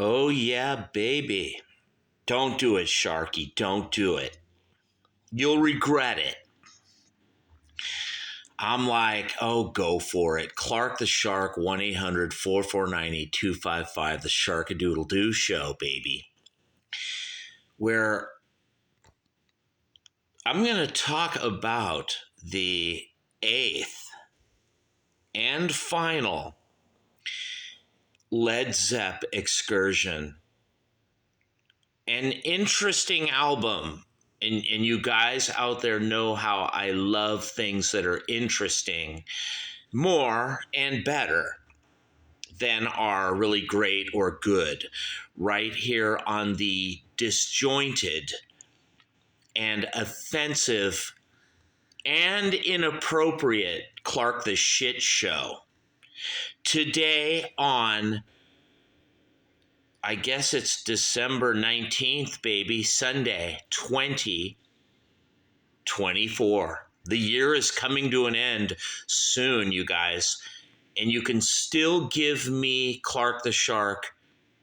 Oh, yeah, baby. Don't do it, Sharky. Don't do it. You'll regret it. I'm like, oh, go for it. Clark the Shark, 1-800-449-8255, the Sharkadoodle-Doo Show, baby. Where I'm going to talk about the 8th and final Led Zepp excursion. An interesting album. And you guys out there know how I love things that are interesting more and better than are really great or good. Right here on the disjointed and offensive and inappropriate Clark the Shit Show. Today on, I guess it's December 19th, baby, Sunday, 2024. The year is coming to an end soon, you guys. And you can still give me, Clark the Shark,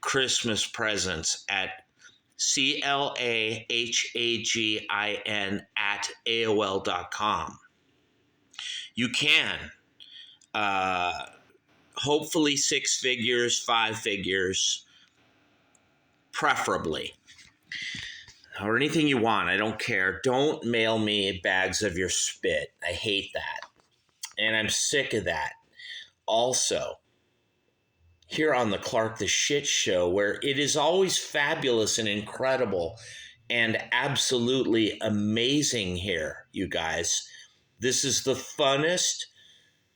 Christmas presents at CLAHAGIN You can. Hopefully 6 figures, 5 figures, preferably. Or anything you want. I don't care. Don't mail me bags of your spit. I hate that. And I'm sick of that. Also, here on the Clark the Shit Show, where it is always fabulous and incredible and absolutely amazing here, you guys. This is the funnest,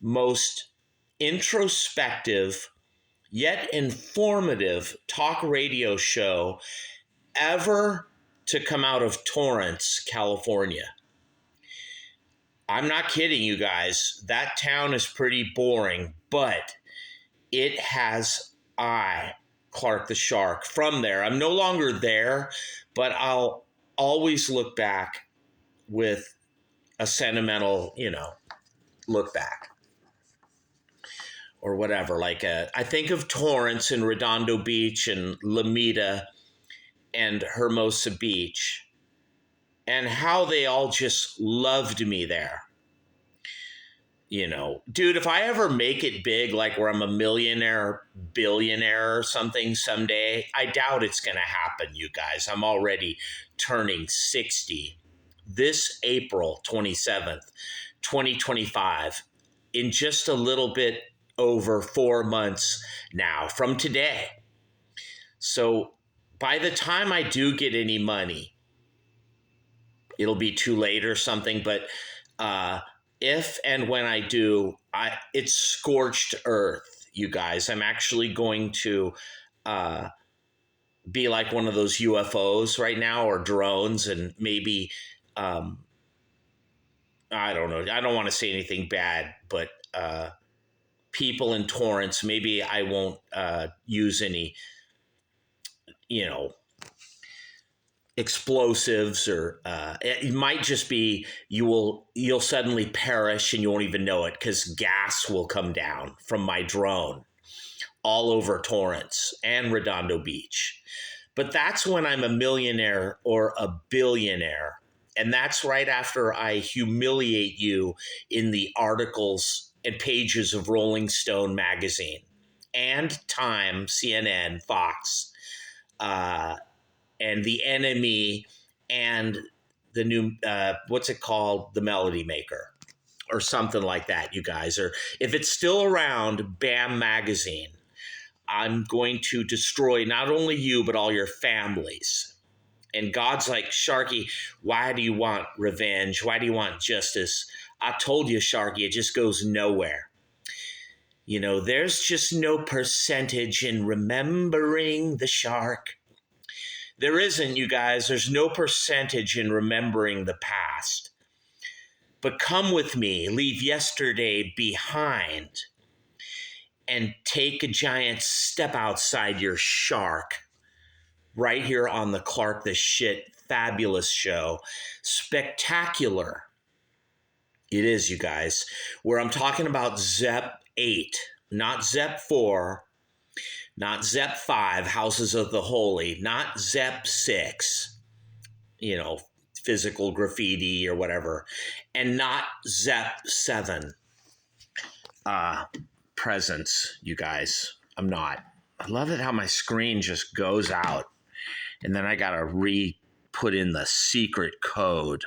most introspective, yet informative talk radio show ever to come out of Torrance, California. I'm not kidding, you guys. That town is pretty boring, but it has Clark the Shark, from there. I'm no longer there, but I'll always look back with a sentimental, look back. Or whatever, I think of Torrance and Redondo Beach and Lomita and Hermosa Beach and how they all just loved me there. Dude, if I ever make it big, like where I'm a millionaire, billionaire or something someday, I doubt it's going to happen, you guys. I'm already turning 60 this April 27th, 2025, in just a little bit over 4 months now from today. So by the time I do get any money, it'll be too late or something. But if and when I do, it's scorched earth, you guys. I'm actually going to be like one of those UFOs right now, or drones, and maybe, I don't know. I don't want to say anything bad, but people in Torrance, maybe I won't use any, explosives, or it might just be you'll suddenly perish and you won't even know it, because gas will come down from my drone all over Torrance and Redondo Beach. But that's when I'm a millionaire or a billionaire. And that's right after I humiliate you in the articles and pages of Rolling Stone magazine and Time, CNN, Fox, and The Enemy, and the new, what's it called? The Melody Maker, or something like that, you guys. Or if it's still around, BAM Magazine. I'm going to destroy not only you, but all your families. And God's like, Sharky, why do you want revenge? Why do you want justice? I told you, Sharky, it just goes nowhere. There's just no percentage in remembering the shark. There isn't, you guys. There's no percentage in remembering the past. But come with me, leave yesterday behind, and take a giant step outside your shark. Right here on the Clark the Shit Fabulous Show. Spectacular. It is, you guys. Where I'm talking about Zepp 8, not Zepp 4, not Zepp 5, Houses of the Holy, not Zepp 6, physical graffiti or whatever, and not Zepp 7 presence, you guys. I'm not. I love it how my screen just goes out and then I got to put in the secret code.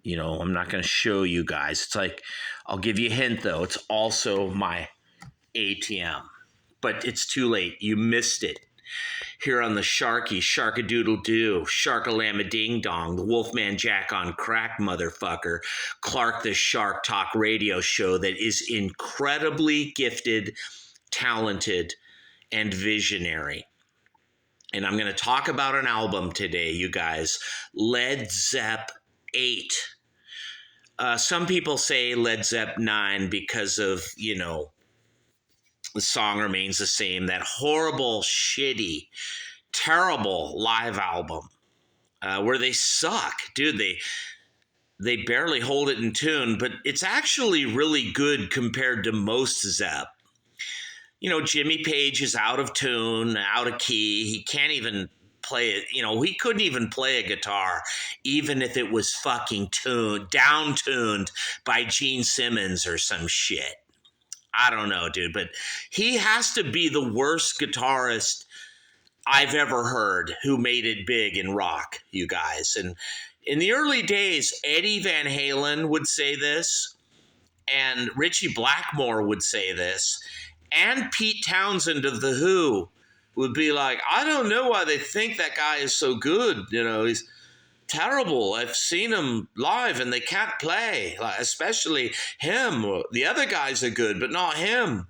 I'm not going to show you guys. It's like, I'll give you a hint though. It's also my ATM. But it's too late. You missed it. Here on the Sharky, Sharkadoodle-Doo, Sharkalama-Ding-Dong, the Wolfman Jack on crack, motherfucker, Clark the Shark talk radio show that is incredibly gifted, talented, and visionary. And I'm going to talk about an album today, you guys, Led Zepp 8. Some people say Led Zepp 9 because of, the song remains the same. That horrible, shitty, terrible live album where they suck. Dude, they barely hold it in tune, but it's actually really good compared to most Zepp. Jimmy Page is out of tune, out of key. He can't even play it. He couldn't even play a guitar, even if it was fucking down-tuned by Gene Simmons or some shit. I don't know, dude, but he has to be the worst guitarist I've ever heard who made it big in rock, you guys. And in the early days, Eddie Van Halen would say this, and Richie Blackmore would say this, and Pete Townsend of The Who would be like, I don't know why they think that guy is so good. He's terrible. I've seen him live and they can't play, especially him. The other guys are good, but not him.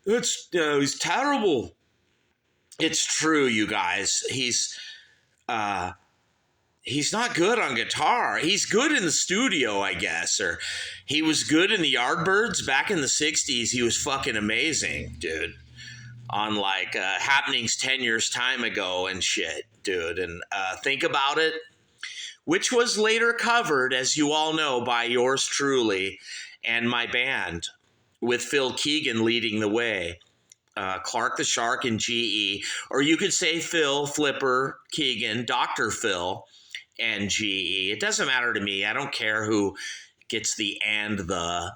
He's terrible. It's true, you guys. He's not good on guitar. He's good in the studio, I guess, or he was good in the Yardbirds back in the 60s. He was fucking amazing, dude. On Happenings 10 years time ago and shit, dude. And think about it, which was later covered, as you all know, by yours truly and my band, with Phil Keegan leading the way. Clark the Shark and GE, or you could say Phil, Flipper, Keegan, Dr. Phil, and GE. It doesn't matter to me. I don't care who gets the and the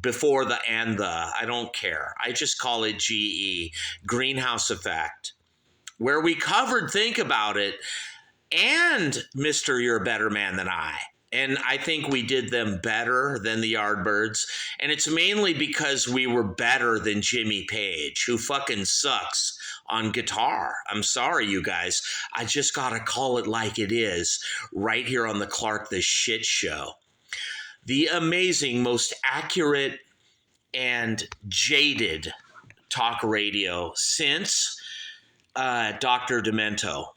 before the and the. I don't care. I just call it GE, Greenhouse Effect, where we covered Think About It and Mr. You're a Better Man Than I. And I think we did them better than the Yardbirds. And it's mainly because we were better than Jimmy Page, who fucking sucks on guitar. I'm sorry, you guys. I just got to call it like it is right here on the Clark the Shit Show. The amazing, most accurate, and jaded talk radio since Dr. Demento.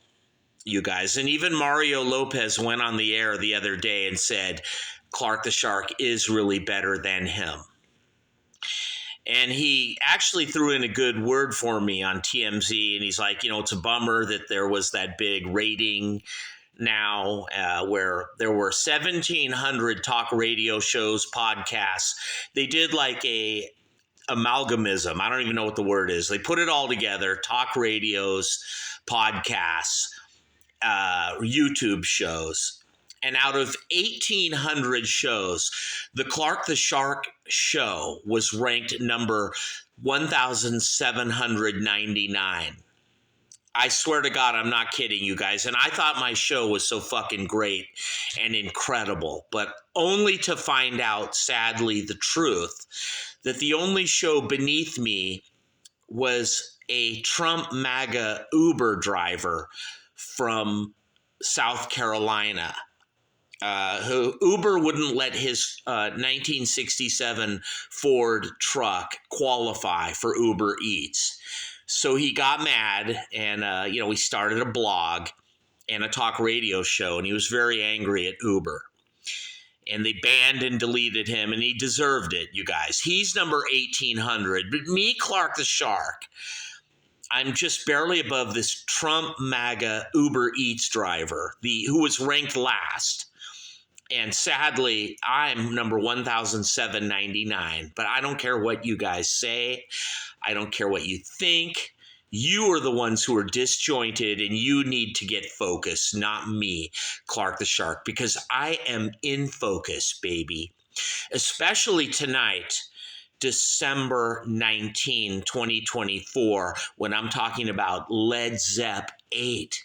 You guys. And even Mario Lopez went on the air the other day and said Clark the Shark is really better than him. And he actually threw in a good word for me on TMZ. And he's like, it's a bummer that there was that big rating now where there were 1,700 talk radio shows, podcasts. They did like a amalgamism. I don't even know what the word is. They put it all together, talk radios, podcasts, YouTube shows. And out of 1,800 shows, the Clark the Shark show was ranked number 1,799. I swear to God, I'm not kidding you guys. And I thought my show was so fucking great and incredible, but only to find out, sadly, the truth, that the only show beneath me was a Trump MAGA Uber driver from South Carolina, who Uber wouldn't let his 1967 Ford truck qualify for Uber Eats. So he got mad and, he started a blog and a talk radio show, and he was very angry at Uber. And they banned and deleted him, and he deserved it, you guys. He's number 1,800. But me, Clark the Shark, I'm just barely above this Trump MAGA Uber Eats driver, who was ranked last. And sadly, I'm number 1,799. But I don't care what you guys say. I don't care what you think. You are the ones who are disjointed, and you need to get focused, not me, Clark the Shark, because I am in focus, baby. Especially tonight, December 19, 2024, when I'm talking about Led Zepp 8,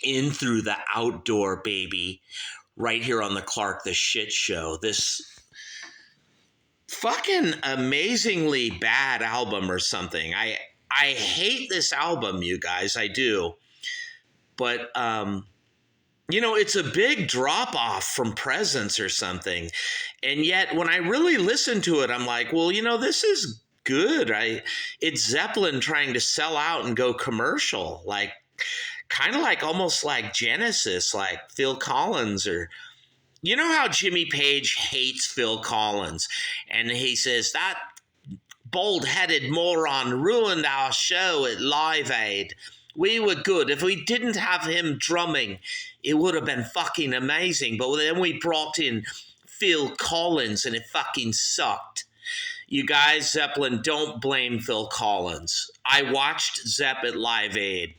In Through the Outdoor, baby, right here on the Clark the Shit Show. This fucking amazingly bad album or something. I hate this album, you guys. I do. But it's a big drop off from Presence or something. And yet when I really listen to it, I'm like, well, this is good. It's Zeppelin trying to sell out and go commercial, like kind of like almost like Genesis, like Phil Collins. Or you know how Jimmy Page hates Phil Collins, and he says that bald-headed moron ruined our show at Live Aid. We were good. If we didn't have him drumming, it would have been fucking amazing. But then we brought in Phil Collins and it fucking sucked. You guys, Zeppelin, don't blame Phil Collins. I watched Zepp at Live Aid,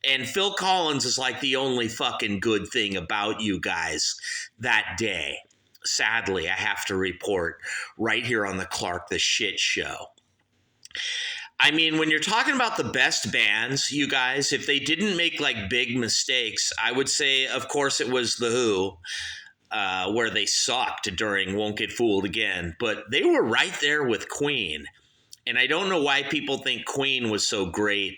and Phil Collins is like the only fucking good thing about you guys that day. Sadly, I have to report right here on the Clark the Shit Show. I mean, when you're talking about the best bands, you guys, if they didn't make like big mistakes, I would say, of course, it was The Who, where they sucked during Won't Get Fooled Again. But they were right there with Queen. And I don't know why people think Queen was so great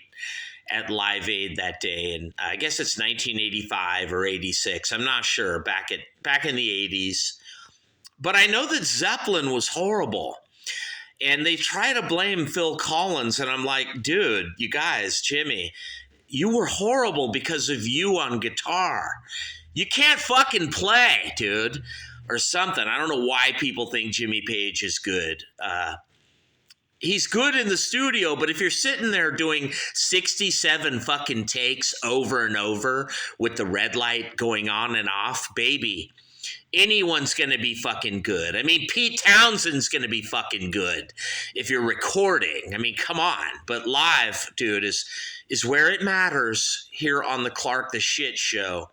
at Live Aid that day. And I guess it's 1985 or 86. I'm not sure, back in the 80s. But I know that Zeppelin was horrible. And they try to blame Phil Collins, and I'm like, dude, you guys, Jimmy, you were horrible because of you on guitar. You can't fucking play, dude, or something. I don't know why people think Jimmy Page is good. He's good in the studio, but if you're sitting there doing 67 fucking takes over and over with the red light going on and off, baby, anyone's going to be fucking good. I mean, Pete Townsend's going to be fucking good if you're recording. I mean, come on. But live, dude, is where it matters here on the Clark the Shit Show.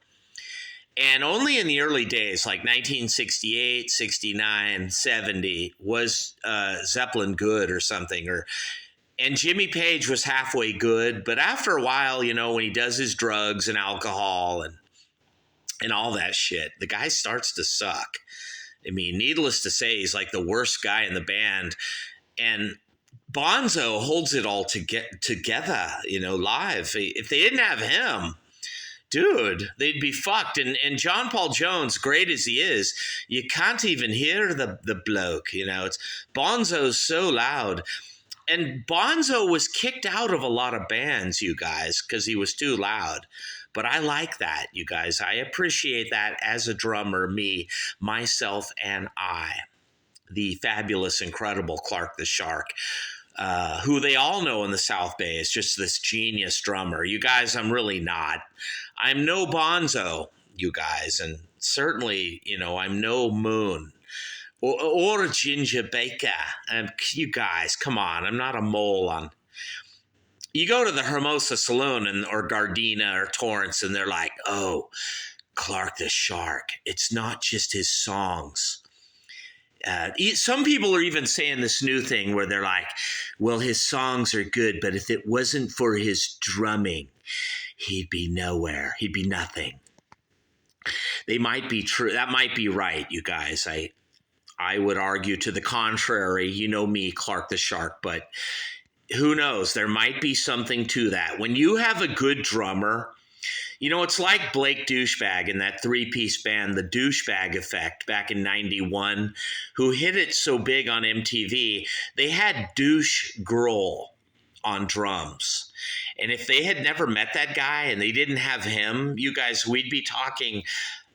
And only in the early days, like 1968, 69, 70, was Zeppelin good or something. And Jimmy Page was halfway good. But after a while, when he does his drugs and alcohol and all that shit, the guy starts to suck. I mean, needless to say, he's like the worst guy in the band. And Bonzo holds it all together, live. If they didn't have him, dude, they'd be fucked. And John Paul Jones, great as he is, you can't even hear the bloke, It's Bonzo's so loud. And Bonzo was kicked out of a lot of bands, you guys, because he was too loud. But I like that, you guys. I appreciate that as a drummer, me, myself, and I, the fabulous, incredible Clark the Shark, who they all know in the South Bay is just this genius drummer. You guys, I'm really not. I'm no Bonzo, you guys, and certainly, I'm no Moon or Ginger Baker. You guys, come on, I'm not a mole on. You go to the Hermosa Saloon or Gardena or Torrance, and they're like, oh, Clark the Shark. It's not just his songs. Some people are even saying this new thing where they're like, well, his songs are good, but if it wasn't for his drumming, he'd be nowhere. He'd be nothing. They might be true. That might be right, you guys. I would argue to the contrary. You know me, Clark the Shark, but who knows? There might be something to that. When you have a good drummer, it's like Blake Douchebag in that three-piece band, The Douchebag Effect, back in 91, who hit it so big on MTV. They had Douche Grohl on drums. And if they had never met that guy and they didn't have him, you guys, we'd be talking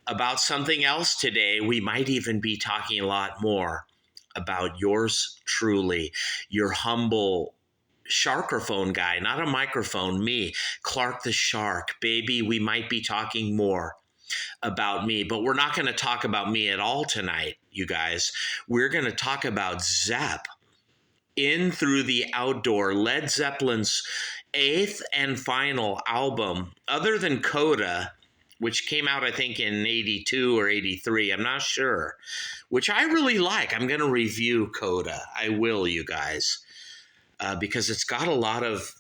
about something else today. We might even be talking a lot more about yours truly, your humble sharkerphone guy, not a microphone, me, Clark the Shark, baby. We might be talking more about me, but we're not going to talk about me at all tonight, you guys. We're going to talk about Zepp. In Through the Outdoor, Led Zeppelin's eighth and final album, other than Coda, which came out, I think, in 82 or 83. I'm not sure, which I really like. I'm going to review Coda. I will, you guys, because it's got a lot of,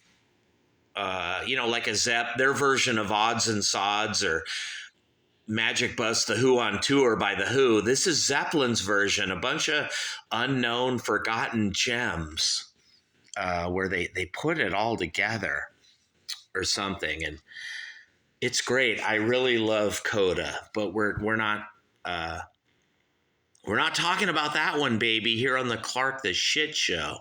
like a Zepp, their version of Odds and Sods or Magic Bus, The Who on Tour by The Who. This is Zeppelin's version, a bunch of unknown, forgotten gems where they put it all together or something. And it's great. I really love Coda, but we're not talking about that one, baby, here on the Clark the Shit Show.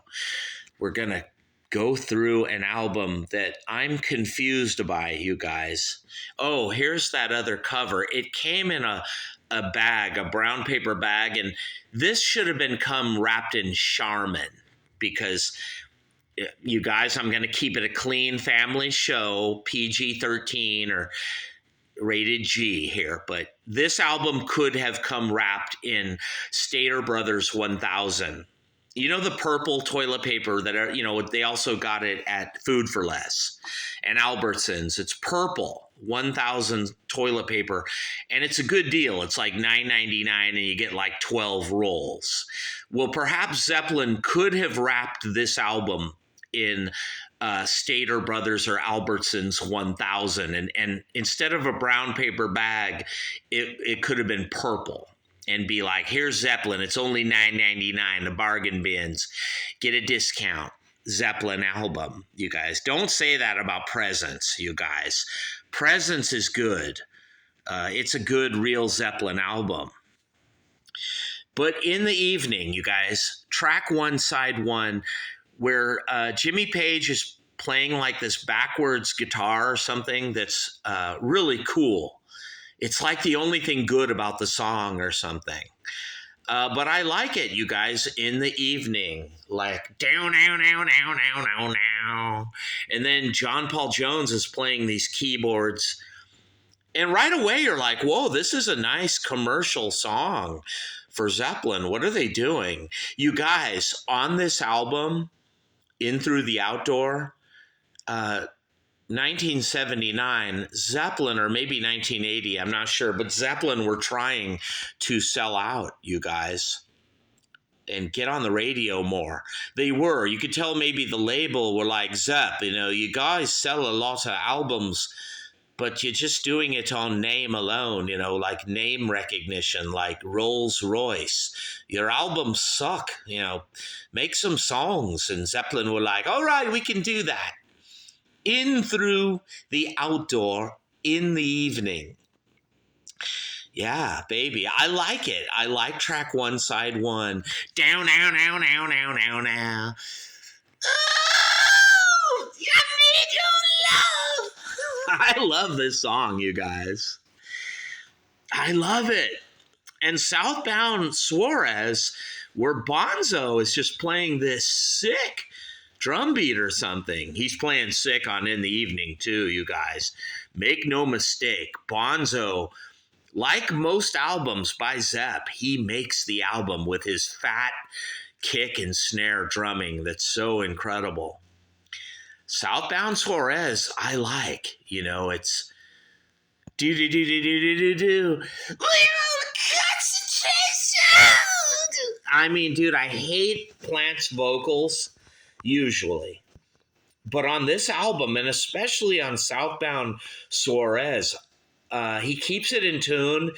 We're going to go through an album that I'm confused by, you guys. Oh, here's that other cover. It came in a bag, a brown paper bag, and this should have been wrapped in Charmin because, you guys, I'm going to keep it a clean family show, PG-13 or rated G here, but this album could have come wrapped in Stater Brothers 1000. You know, the purple toilet paper that are, they also got it at Food for Less and Albertsons. It's purple, 1000 toilet paper, and it's a good deal. It's like $9.99 and you get like 12 rolls. Well, perhaps Zeppelin could have wrapped this album in Stater Brothers or Albertsons 1000, and instead of a brown paper bag, it could have been purple. And be like, here's Zeppelin. It's only $9.99. The bargain bins. Get a discount. Zeppelin album, you guys. Don't say that about Presence, you guys. Presence is good. It's a good, real Zeppelin album. But In the Evening, you guys, track 1, side 1, where Jimmy Page is playing like this backwards guitar or something that's really cool. It's like the only thing good about the song or something. But I like it, you guys, In the Evening. Like, down, down, down, down, down, down, down. And then John Paul Jones is playing these keyboards. And right away you're like, whoa, this is a nice commercial song for Zeppelin. What are they doing? You guys, on this album, In Through the Outdoor, 1979, Zeppelin, or maybe 1980, I'm not sure, but Zeppelin were trying to sell out, you guys, and get on the radio more. They were. You could tell maybe the label were like, Zepp, you guys sell a lot of albums, but you're just doing it on name alone, like name recognition, like Rolls Royce. Your albums suck, make some songs. And Zeppelin were like, all right, we can do that. In Through the Outdoor, In the Evening. Yeah, baby. I like it. I like track 1, side 1. Down, down, down, down, down, down, down. Oh, I need your love. I love this song, you guys. I love it. And Southbound Suarez, where Bonzo is just playing this sick drum beat or something. He's playing sick on In the Evening too, you guys. Make no mistake, Bonzo, like most albums by Zepp, he makes the album with his fat kick and snare drumming that's so incredible. Southbound Suarez, I like. It's do do do do do do do do. I mean, dude, I hate Plant's vocals usually. But on this album, and especially on Southbound Suarez, he keeps it in tune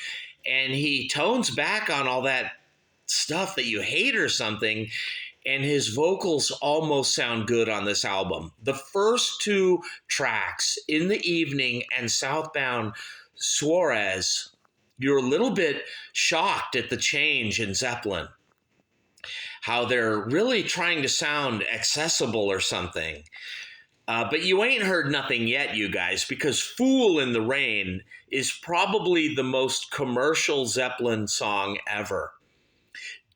and he tones back on all that stuff that you hate or something. And his vocals almost sound good on this album. The first 2 tracks, In the Evening and Southbound Suarez, you're a little bit shocked at the change in Zeppelin. How they're really trying to sound accessible or something. But you ain't heard nothing yet, you guys, because Fool in the Rain is probably the most commercial Zeppelin song ever.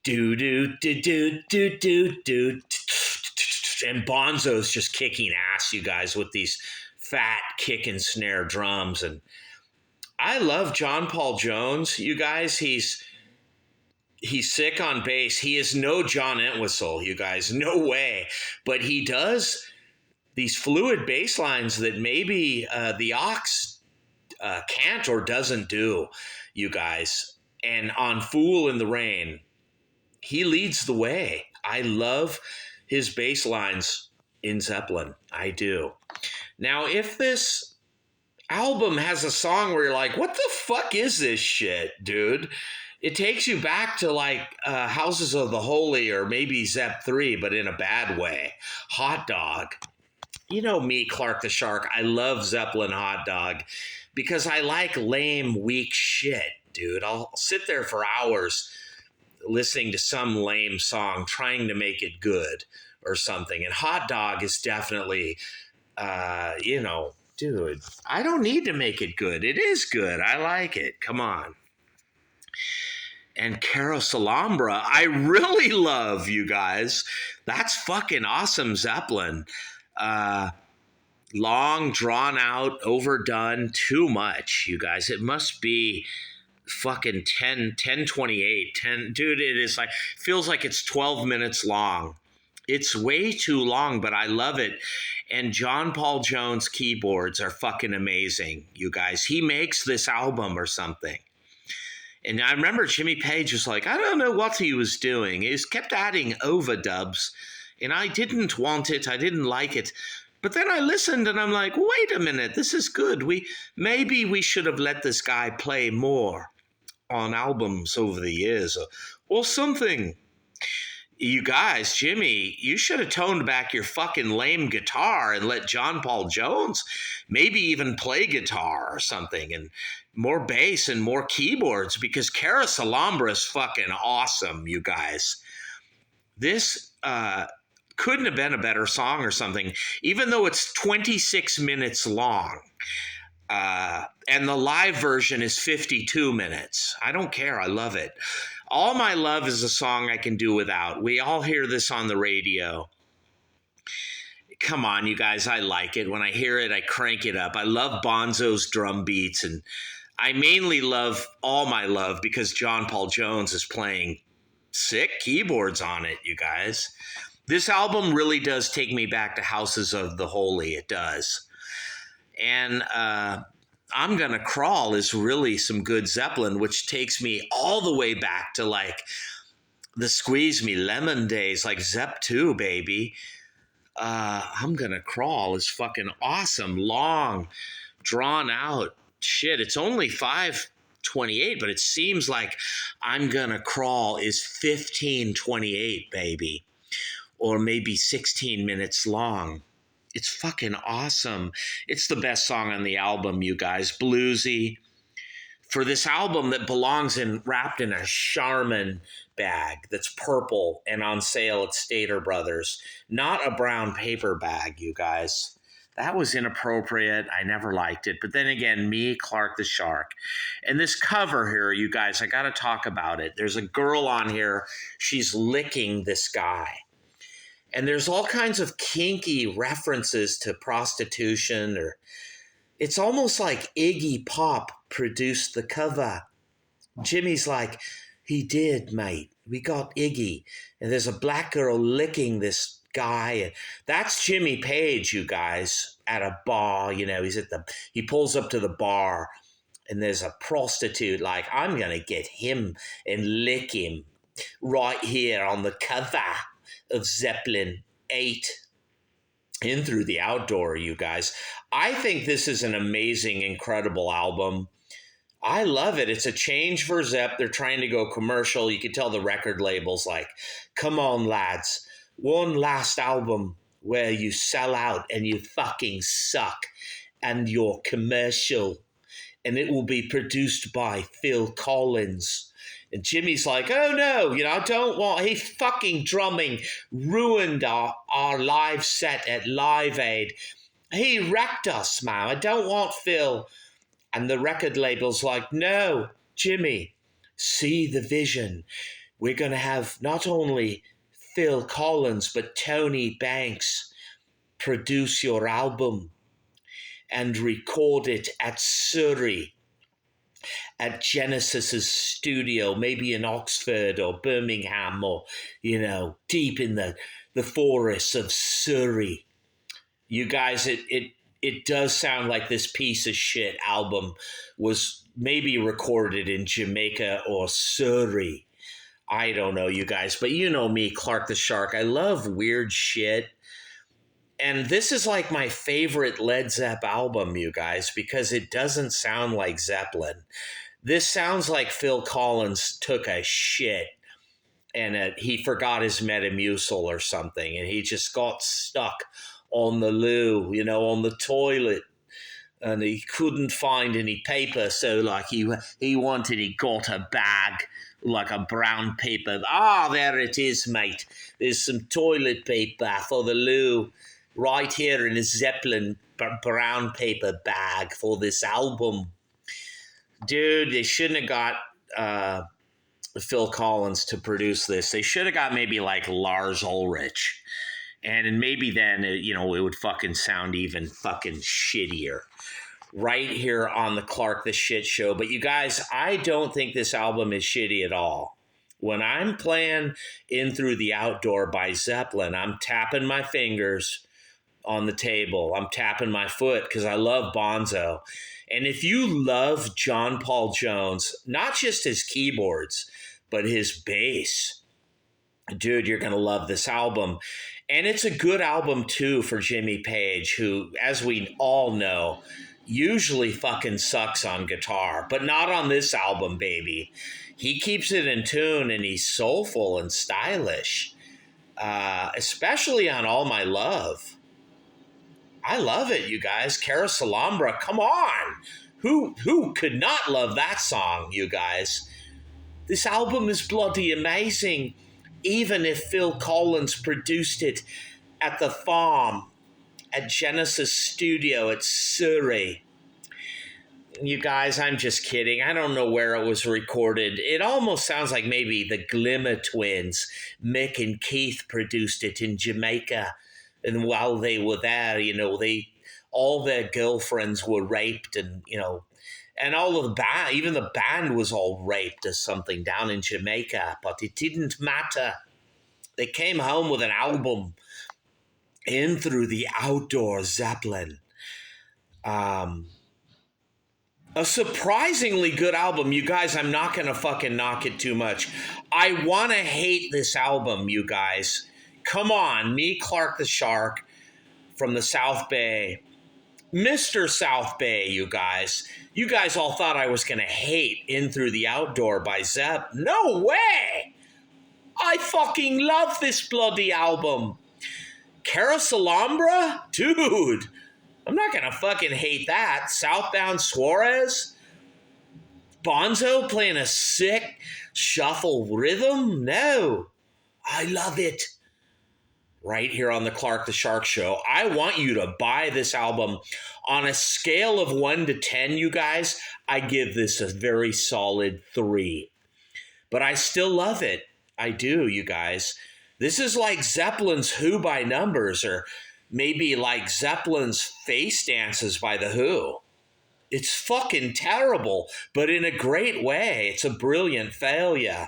Do do do do do do do. And Bonzo's just kicking ass, you guys, with these fat kick and snare drums. And I love John Paul Jones. You guys, he's sick on bass. He is no John Entwistle, you guys. No way. But he does these fluid bass lines that maybe the Ox can't or doesn't do, you guys. And on Fool in the Rain, he leads the way. I love his bass lines in Zeppelin. I do. Now, if this album has a song where you're like, what the fuck is this shit, dude? It takes you back to like Houses of the Holy or maybe Zepp 3, but in a bad way. Hot Dog. You know me, Clark the Shark. I love Zeppelin Hot Dog because I like lame, weak shit, dude. I'll sit there for hours listening to some lame song, trying to make it good or something. And Hot Dog is definitely, dude, I don't need to make it good. It is good. I like it. Come on. And Carousel I really love, you guys. That's fucking awesome, Zeppelin. Long, drawn out, overdone, too much, you guys. It must be fucking 10:28. Dude, it is like, feels like it's 12 minutes long. It's way too long, but I love it. And John Paul Jones keyboards are fucking amazing, you guys. He makes this album or something. And I remember Jimmy Page was like, I don't know what he was doing. He kept adding overdubs, and I didn't want it. I didn't like it. But then I listened, and I'm like, wait a minute, this is good. Maybe we should have let this guy play more on albums over the years or something. You guys, Jimmy, you should have toned back your fucking lame guitar and let John Paul Jones maybe even play guitar or something, and more bass and more keyboards, because Carousel is fucking awesome, you guys. This couldn't have been a better song or something, even though it's 26 minutes long. And the live version is 52 minutes. I don't care. I love it. All My Love is a song I can do without. We all hear this on the radio. Come on, you guys. I like it. When I hear it, I crank it up. I love Bonzo's drum beats, and I mainly love All My Love because John Paul Jones is playing sick keyboards on it, you guys. This album really does take me back to Houses of the Holy. It does. And I'm Gonna Crawl is really some good Zeppelin, which takes me all the way back to like the Squeeze Me Lemon days, like Zepp 2, baby. I'm Gonna Crawl is fucking awesome. Long, drawn out shit. It's only 5:28, but it seems like I'm Gonna Crawl is 15:28, baby. Or maybe 16 minutes long. It's fucking awesome. It's the best song on the album, you guys. Bluesy. For this album that belongs wrapped in a Charmin bag that's purple and on sale at Stater Brothers. Not a brown paper bag, you guys. That was inappropriate. I never liked it. But then again, me, Clark the Shark. And this cover here, you guys, I got to talk about it. There's a girl on here. She's licking this guy. And there's all kinds of kinky references to prostitution, or it's almost like Iggy Pop produced the cover. Jimmy's like, he did, mate. We got Iggy. And there's a black girl licking this guy. And that's Jimmy Page, you guys, at a bar. You know, he pulls up to the bar, and there's a prostitute like, I'm going to get him and lick him right here on the cover of Zeppelin 8 In Through the Outdoor, you guys. I think this is an amazing, incredible album. I love it. It's a change for Zepp. They're trying to go commercial. You can tell the record label's like, come on, lads. One last album where you sell out and you fucking suck and you're commercial. And it will be produced by Phil Collins. And Jimmy's like, oh no, I don't want, he fucking drumming ruined our live set at Live Aid. He wrecked us, man. I don't want Phil. And the record label's like, no, Jimmy, see the vision. We're going to have not only Phil Collins, but Tony Banks produce your album and record it at Surrey at Genesis's studio, maybe in Oxford or Birmingham or, deep in the forests of Surrey. You guys, it does sound like this piece of shit album was maybe recorded in Jamaica or Surrey. I don't know, you guys, but you know me, Clark the Shark. I love weird shit. And this is like my favorite Led Zepp album, you guys, because it doesn't sound like Zeppelin. This sounds like Phil Collins took a shit and he forgot his Metamucil or something, and he just got stuck on the loo, on the toilet, and he couldn't find any paper, so like he got a bag, like a brown paper. There it is, mate. There's some toilet paper for the loo right here in a Zeppelin brown paper bag for this album. Dude, they shouldn't have got Phil Collins to produce this. They should have got maybe like Lars Ulrich. And maybe then, it would fucking sound even fucking shittier. Right here on the Clark the Shit Show. But you guys, I don't think this album is shitty at all. When I'm playing In Through the Outdoor by Zeppelin, I'm tapping my fingers on the table. I'm tapping my foot because I love Bonzo. And if you love John Paul Jones, not just his keyboards, but his bass, dude, you're going to love this album. And it's a good album, too, for Jimmy Page, who, as we all know, usually fucking sucks on guitar, but not on this album, baby. He keeps it in tune, and he's soulful and stylish, especially on All My Love. I love it, you guys. Cara Salambra, come on. Who could not love that song, you guys? This album is bloody amazing, even if Phil Collins produced it at the farm at Genesis Studio at Surrey. You guys, I'm just kidding. I don't know where it was recorded. It almost sounds like maybe the Glimmer twins, Mick and Keith, produced it in Jamaica. And while they were there, all their girlfriends were raped, and and all of the band, even the band was all raped or something down in Jamaica, but it didn't matter. They came home with an album, In Through the Outdoor, Zeppelin. A surprisingly good album. You guys, I'm not going to fucking knock it too much. I want to hate this album, you guys. Come on, me, Clark the Shark, from the South Bay. Mr. South Bay, you guys. You guys all thought I was going to hate In Through the Outdoor by Zepp. No way! I fucking love this bloody album. Cara Salambra? Dude, I'm not going to fucking hate that. Southbound Suarez? Bonzo playing a sick shuffle rhythm? No. I love it. Right here on the Clark the Shark Show. I want you to buy this album. On a scale of 1 to 10, you guys, I give this a very solid 3. But I still love it. I do, you guys. This is like Zeppelin's Who by Numbers, or maybe like Zeppelin's Face Dances by The Who. It's fucking terrible, but in a great way. It's a brilliant failure.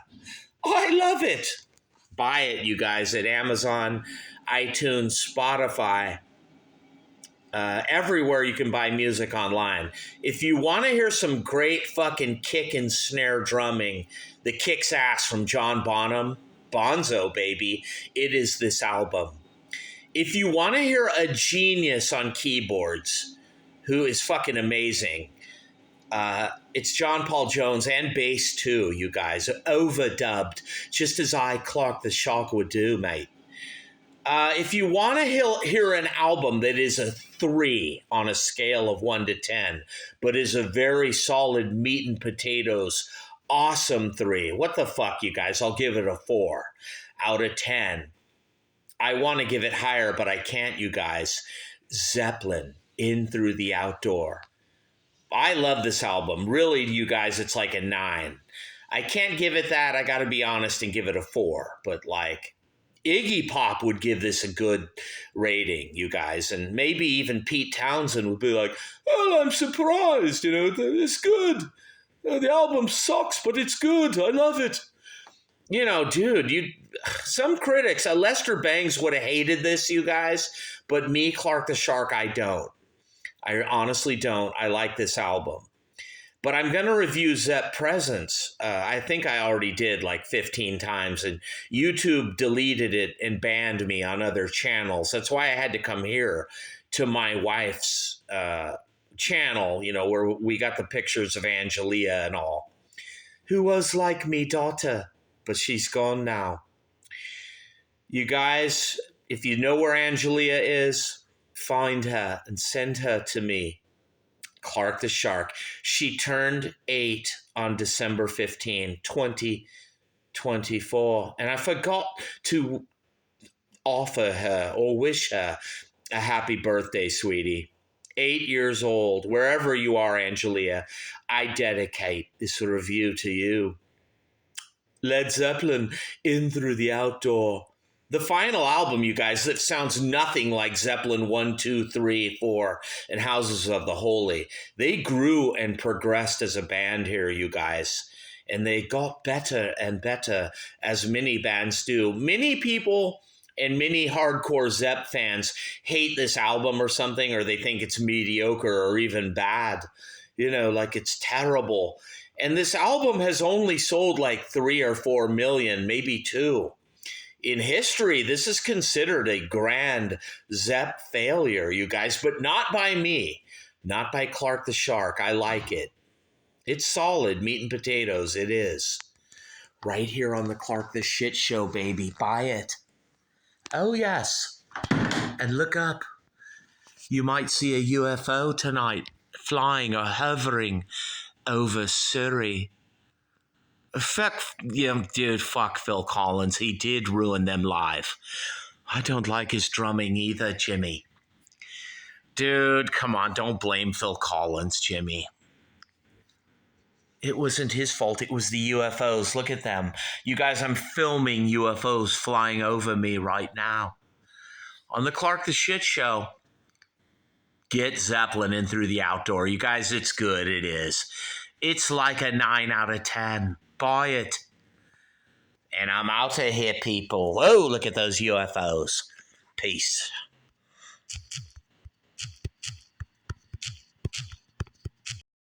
I love it. Buy it, you guys, at Amazon, iTunes, Spotify, everywhere you can buy music online. If you want to hear some great fucking kick and snare drumming that kicks ass from John Bonham, Bonzo, baby, it is this album. If you want to hear a genius on keyboards who is fucking amazing, it's John Paul Jones, and bass too, you guys, overdubbed, just as I, Clark the Shark, would do, mate. If you want to hear an album that is a 3 on a scale of 1 to 10, but is a very solid meat and potatoes, awesome 3. What the fuck, you guys? I'll give it a 4 out of 10. I want to give it higher, but I can't, you guys. Zeppelin, In Through the Outdoor. I love this album. Really, you guys, it's like a 9. I can't give it that. I got to be honest and give it a 4. But like Iggy Pop would give this a good rating, you guys. And maybe even Pete Townsend would be like, oh, I'm surprised, it's good. The album sucks, but it's good. I love it. You know, dude, some critics, Lester Bangs would have hated this, you guys, but me, Clark the Shark, I don't. I honestly don't. I like this album. But I'm going to review Zepp Presence. I think I already did like 15 times, and YouTube deleted it and banned me on other channels. That's why I had to come here to my wife's channel, you know, where we got the pictures of Angelia and all, who was like me daughter, but she's gone now. You guys, if you know where Angelia is, find her and send her to me. Clark the Shark. She turned 8 on December 15, 2024. And I forgot to offer her or wish her a happy birthday, sweetie. 8 years old. Wherever you are, Angelia, I dedicate this review to you. Led Zeppelin, In Through the Outdoor. The final album, you guys, that sounds nothing like Zeppelin 1, 2, 3, 4, and Houses of the Holy. They grew and progressed as a band here, you guys. And they got better and better, as many bands do. Many people and many hardcore Zepp fans hate this album or something, or they think it's mediocre or even bad. You know, like it's terrible. And this album has only sold like 3 or 4 million, maybe 2. In history, this is considered a grand Zepp failure, you guys, but not by me, not by Clark the Shark. I like it. It's solid, meat and potatoes, it is. Right here on the Clark the Shit Show, baby. Buy it. Oh, yes. And look up. You might see a UFO tonight, flying or hovering over Surrey. Fuck, yeah, dude, fuck Phil Collins. He did ruin them live. I don't like his drumming either, Jimmy. Dude, come on, don't blame Phil Collins, Jimmy. It wasn't his fault, it was the UFOs. Look at them. You guys, I'm filming UFOs flying over me right now. On the Clark the Shit Show, get Zeppelin In Through the Outdoor. You guys, it's good, it is. It's like a 9 out of 10. Buy it. And I'm out of here, people. Oh, look at those UFOs. Peace.